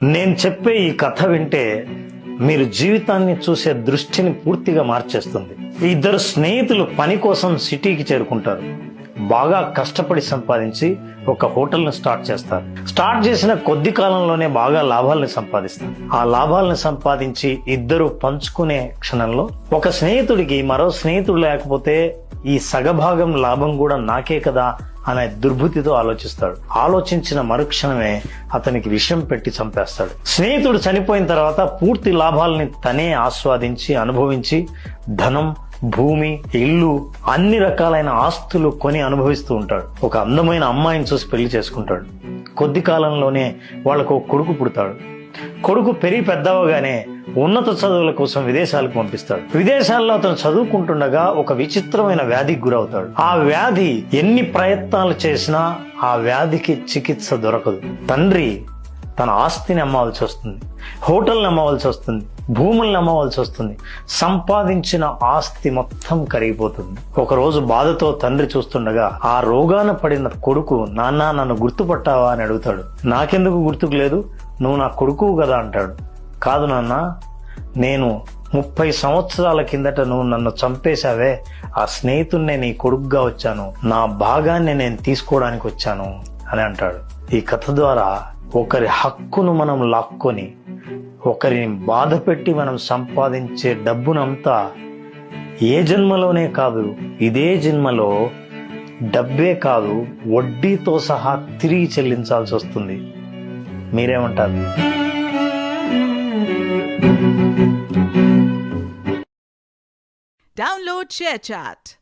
నేను చెప్పే ఈ కథ వింటే మీరు జీవితాన్ని చూసే దృష్టిని పూర్తిగా మార్చేస్తుంది. ఇద్దరు స్నేహితులు పని కోసం సిటీకి చేరుకుంటారు. బాగా కష్టపడి సంపాదించి ఒక హోటల్ని స్టార్ట్ చేస్తారు. స్టార్ట్ చేసిన కొద్ది కాలంలోనే బాగా లాభాలను సంపాదిస్తారు. ఆ లాభాలను సంపాదించి ఇద్దరు పంచుకునే క్షణంలో ఒక స్నేహితుడికి మరో స్నేహితుడు లేకపోతే ఈ సగభాగం లాభం కూడా నాకే కదా అనే దుర్బుద్ధితో ఆలోచిస్తాడు. ఆలోచించిన మరుక్షణమే అతనికి విషం పెట్టి చంపేస్తాడు. స్నేహితుడు చనిపోయిన తర్వాత పూర్తి లాభాలని తనే ఆస్వాదించి అనుభవించి ధనం, భూమి, ఇల్లు, అన్ని రకాలైన ఆస్తులు కొని అనుభవిస్తూ ఉంటాడు. ఒక అందమైన అమ్మాయిని చూసి పెళ్లి చేసుకుంటాడు. కొద్ది కాలంలోనే వాళ్ళకు ఒక కొడుకు పుడతాడు. కొడుకు పెరిగి పెద్దవగానే ఉన్నత చదువుల కోసం విదేశాలకు పంపిస్తాడు. విదేశాల్లో అతను చదువుకుంటుండగా ఒక విచిత్రమైన వ్యాధికి గురవుతాడు. ఆ వ్యాధి ఎన్ని ప్రయత్నాలు చేసినా ఆ వ్యాధికి చికిత్స దొరకదు. తండ్రి తన ఆస్తిని అమ్మవలసి వస్తుంది, హోటల్ని అమ్మవలసి వస్తుంది, భూముల్ని అమ్మవలసి వస్తుంది. సంపాదించిన ఆస్తి మొత్తం కరిగిపోతుంది. ఒకరోజు బాధతో తండ్రి చూస్తుండగా ఆ రోగాన పడిన కొడుకు, నాన్న నన్ను గుర్తుపట్టావా అని అడుగుతాడు. నాకెందుకు గుర్తుకు లేదు, నువ్వు నా కొడుకు కదా అంటాడు. కాదు నాన్న, నేను 30 సంవత్సరాల కిందట నువ్వు నన్ను చంపేశావే, ఆ స్నేహితున్నే నీ కొడుకుగా వచ్చాను, నా భాగాన్ని నేను తీసుకోవడానికి వచ్చాను అని అంటాడు. ఈ కథ ద్వారా ఒకరి హక్కును మనం లాక్కొని ఒకరిని బాధ పెట్టి మనం సంపాదించే డబ్బునంతా ఏ జన్మలోనే కాదు, ఇదే జన్మలో డబ్బే కాదు వడ్డీతో సహా తిరిగి చెల్లించాల్సి వస్తుంది. మీరేమంటారు? Download ShareChat.